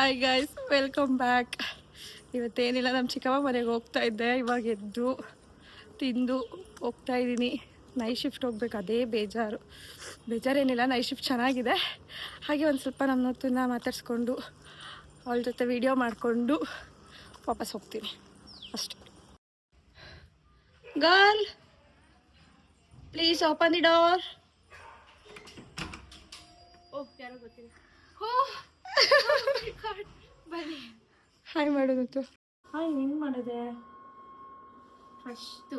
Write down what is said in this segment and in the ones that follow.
Hi guys, welcome back. ಇವತ್ತೇನಿಲ್ಲ, ನಮ್ಮ ಚಿಕ್ಕಮ್ಮ ಮನೆಗೆ ಹೋಗ್ತಾ ಇದ್ದೆ. ಇವಾಗ ಎದ್ದು ತಿಂದು ಹೋಗ್ತಾ ಇದ್ದೀನಿ. ನೈಟ್ ಶಿಫ್ಟ್ ಹೋಗ್ಬೇಕು, ಅದೇ ಬೇಜಾರೇನಿಲ್ಲ. ನೈಟ್ ಶಿಫ್ಟ್ ಚೆನ್ನಾಗಿದೆ. ಹಾಗೆ ಒಂದು ಸ್ವಲ್ಪ ನಮ್ಮ ನೂತನ ಮಾತಾಡಿಸ್ಕೊಂಡು ಅವಳ ಜೊತೆ ವಿಡಿಯೋ ಮಾಡಿಕೊಂಡು ವಾಪಸ್ ಹೋಗ್ತೀನಿ ಅಷ್ಟೇ. Girl, please open the door. ಯಾರೋ ಗೊತ್ತಿಲ್ಲ. ಬನ್ನಿ, ಹಾಯ್ ಮಾಡೋದು. ಹಾಯ್, ಹೆಂಗೆ ಮಾಡಿದೆ? ಫಸ್ಟು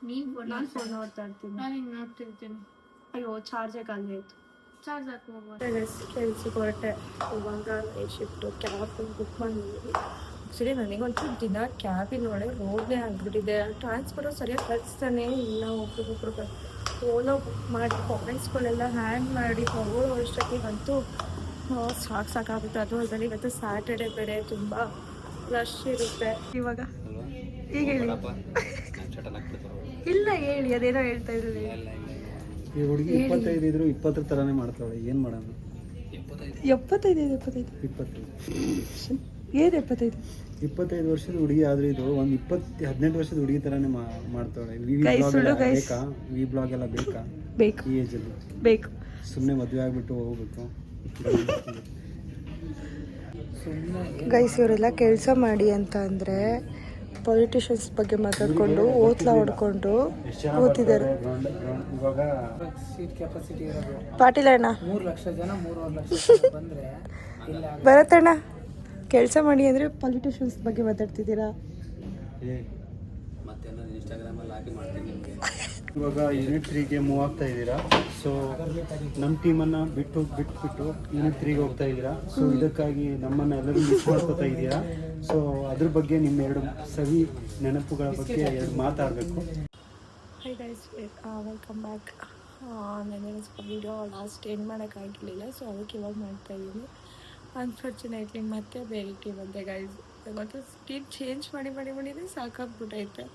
ನೀವು ನಾನು ಫೋನ್ ನೋಡ್ತಾ ಇರ್ತೀನಿ. ನಾನು ಹಿಂಗೆ ನೋಡ್ತಿರ್ತೀನಿ. ಅಯ್ಯೋ, ಚಾರ್ಜೇ ಖಾಲಿ ಆಯಿತು. ಚಾರ್ಜ್ ಹಾಕುವಾಗ ಕೆಲ್ಸಕ್ಕೆ ಹೊರಟೆ. ಇವಾಗ ನೈಟ್ ಶಿಫ್ಟು ಕ್ಯಾಬ್ ಬುಕ್ ಮಾಡಿದ್ವಿ. ಆ್ಯಕ್ಚುಲಿ ನನಗೊಂಚೂರು ದಿನ ಕ್ಯಾಬಿನೊಳಗೆ ರೋಡ್ನೇ ಆಗಿಬಿಟ್ಟಿದೆ. ಟ್ರಾನ್ಸ್ಪೋರ್ಟು ಸರಿಯಾಗಿ ಕಳಿಸ್ತಾನೆ ಇಲ್ಲ. ಒಬ್ರಿಗೊಬ್ರು ಓಲೋ ಬುಕ್ ಮಾಡಿ ಕಾಮೆಂಟ್ಸ್ಗಳೆಲ್ಲ ಹ್ಯಾಂಡ್ ಮಾಡಿ ತಗೊಳ್ಳೋ ಅಷ್ಟೊತ್ತಿಗಂತೂ ಸಾಕಾಗುತ್ತೆ. ಅದು ಅಲ್ಲದೆ ಇವತ್ತು ಸ್ಯಾಟರ್ಡೆ ಬೇರೆ, ತುಂಬ ರಶ್ ಇರುತ್ತೆ. ಇವಾಗ ಈಗ ಹೇಳಿ. ಇಲ್ಲ ಹೇಳಿ, ಅದೇನೋ ಹೇಳ್ತಾ ಇದ್ರು. ಈ ಹುಡುಗಿ 25 ಇದ್ರು 20 ತರಾನೇ ಮಾಡ್ತಾಳೆ. ಏನು ಮಾಡೋಣ? 75 ಏನು 25 ವರ್ಷದ ಹುಡುಗಿ ಆದ್ರೆ ಇದು ಒಂದು 18 ವರ್ಷದ ಹುಡುಗಿ ತರಾನೇ ಮಾಡ್ತಾಳೆ. ವಿ ಬ್ಲಾಗ್ ಎಲ್ಲ ಬೇಕಾ ಈ ಏಜಲ್ಲಿ? ಬೇಕು. ಸುಮ್ಮನೆ ಮದುವೆ ಆಗ್ಬಿಟ್ಟು ಹೋಗ್ಬೇಕು. ಗೈಸ್, ಇವರೆಲ್ಲ ಕೆಲಸ ಮಾಡಿ ಅಂತ ಅಂದರೆ ಪೊಲಿಟಿಷಿಯನ್ಸ್ ಬಗ್ಗೆ ಮಾತಾಡ್ಕೊಂಡು ಓತ್ಲಾ ಹೊಡ್ಕೊಂಡು ಕೂತಿದ್ದಾರೆ. ಇವಾಗ ಸೀಟ್ ಕೆಪಾಸಿಟಿ ಇರೋದು ಪಾಟೀಲ್ ಅಣ್ಣ 3 ಲಕ್ಷ ಜನ 3.5 ಲಕ್ಷ ಬಂದರೆ ಇಲ್ಲ ಭರತಣ್ಣ, ಕೆಲಸ ಮಾಡಿ ಅಂದರೆ ಪೊಲಿಟಿಷಿಯನ್ಸ್ ಬಗ್ಗೆ ಮಾತಾಡ್ತಿದ್ದೀರಾ? ಇವಾಗ ಯೂನಿಟ್ 3ಗೆ ಮೂವ್ ಆಗ್ತಾ ಇದ್ದೀರಾ. ಸೊ ನಮ್ಮ ಟೀಮನ್ನು ಬಿಟ್ಬಿಟ್ಟು ಯೂನಿಟ್ 3ಗೆ ಹೋಗ್ತಾ ಇದ್ದೀರಾ. ಸೊ ಇದಕ್ಕಾಗಿ ನಮ್ಮನ್ನು ಎಲ್ಲರೂ ಮಿಸ್ ಮಾಡ್ಕೋತಾ ಇದ್ದೀರಾ. ಸೊ ಅದ್ರ ಬಗ್ಗೆ ನಿಮ್ಮ 2 ಸವಿ ನೆನಪುಗಳ ಬಗ್ಗೆ 2 ಮಾತಾಡಬೇಕು. High guys, welcome back. ನನಗೆ ವಿಡಿಯೋ ಲಾಸ್ಟ್ ಎಂಡ್ ಮಾಡೋಕ್ಕಾಗಿರಲಿಲ್ಲ, ಸೊ ಅದಕ್ಕೆ ಇವಾಗ ಮಾಡ್ತಾಯಿದ್ದೀನಿ. ಅನ್ಫಾರ್ಚುನೇಟ್ಲಿ ಮತ್ತೆ ಬೇರೆ ಟೀಮ್ ಬಂದೆ ಗೈಸ್. ಮತ್ತು ಟೀಮ್ ಚೇಂಜ್ ಮಾಡಿದ್ರೆ ಸಾಕಾಗ್ಬಿಟ್ಟೈತೆ.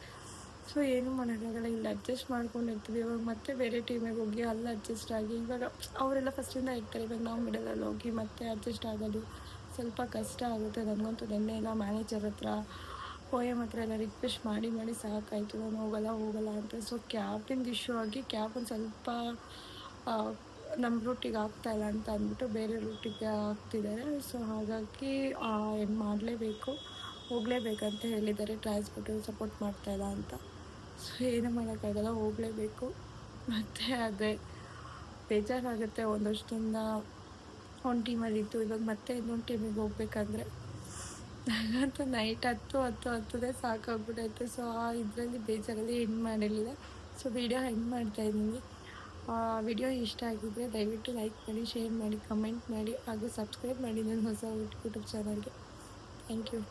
ಸೊ ಏನೂ ಮಾಡೋಕ್ಕಾಗಲ್ಲ, ಇಲ್ಲಿ ಅಡ್ಜಸ್ಟ್ ಮಾಡ್ಕೊಂಡಿರ್ತೀವಿ. ಇವಾಗ ಮತ್ತೆ ಬೇರೆ ಟೀಮಿಗೆ ಹೋಗಿ ಅಲ್ಲಿ ಅಡ್ಜಸ್ಟ್ ಆಗಿ, ಇವಾಗ ಅವರೆಲ್ಲ ಫಸ್ಟಿಂದ ಇರ್ತಾರೆ. ಇವಾಗ ನಾವು ಮಿಡಲಲ್ಲಿ ಹೋಗಿ ಮತ್ತೆ ಅಡ್ಜಸ್ಟ್ ಆಗೋದು ಸ್ವಲ್ಪ ಕಷ್ಟ ಆಗುತ್ತೆ. ನನಗಂತೂ ನಿನ್ನೆ ಎಲ್ಲ ಮ್ಯಾನೇಜರ್ ಹತ್ರ OM ಹತ್ರ ಎಲ್ಲ ರಿಕ್ವೆಸ್ಟ್ ಮಾಡಿ ಸಾಕಾಯಿತು. ನಾನು ಹೋಗಲ್ಲ ಅಂತ. ಸೊ ಕ್ಯಾಬಿಂದು ಇಶ್ಯೂ ಆಗಿ ಕ್ಯಾಬ್ ಒಂದು ಸ್ವಲ್ಪ ನಮ್ಮ ರೂಟಿಗೆ ಆಗ್ತಾಯಿಲ್ಲ ಅಂತ ಅಂದ್ಬಿಟ್ಟು ಬೇರೆ ರೂಟಿಗೆ ಆಗ್ತಿದ್ದಾರೆ. ಸೊ ಹಾಗಾಗಿ ಏನು ಮಾಡಲೇಬೇಕು, ಹೋಗಲೇಬೇಕಂತ ಹೇಳಿದ್ದಾರೆ. ಟ್ರಾನ್ಸ್ಪೋರ್ಟು ಸಪೋರ್ಟ್ ಮಾಡ್ತಾಯಿಲ್ಲ ಅಂತ. ಸೊ ಏನೂ ಮಾಡೋಕ್ಕಾಗಲ್ಲ, ಹೋಗಲೇಬೇಕು. ಮತ್ತು ಅದೇ ಬೇಜಾರಾಗುತ್ತೆ. ಒಂದು ವರ್ಷದಿಂದ ಒಂದು ಟೀಮಲ್ಲಿತ್ತು, ಇವಾಗ ಮತ್ತೆ ಇನ್ನೊಂದು ಟೀಮಿಗೆ ಹೋಗ್ಬೇಕಂದ್ರೆ ನನಗಂತೂ ನೈಟ್ 10 ಸಾಕಾಗ್ಬಿಟ್ಟೈತೆ. ಸೊ ಇದರಲ್ಲಿ ಬೇಜಾರಲ್ಲಿ ಎಂಡ್ ಮಾಡಿರಲಿಲ್ಲ. ಸೊ ವಿಡಿಯೋ ಎಂಡ್ ಮಾಡ್ತಾಯಿದ್ದೀನಿ. ವಿಡಿಯೋ ಇಷ್ಟ ಆಗಿದ್ದರೆ ದಯವಿಟ್ಟು ಲೈಕ್ ಮಾಡಿ, ಶೇರ್ ಮಾಡಿ, ಕಮೆಂಟ್ ಮಾಡಿ, ಹಾಗೂ ಸಬ್ಸ್ಕ್ರೈಬ್ ಮಾಡಿ ನನ್ನ ಹೊಸ ಯೂಟ್ಯೂಬ್ ಚಾನಲ್ಗೆ. Thank you.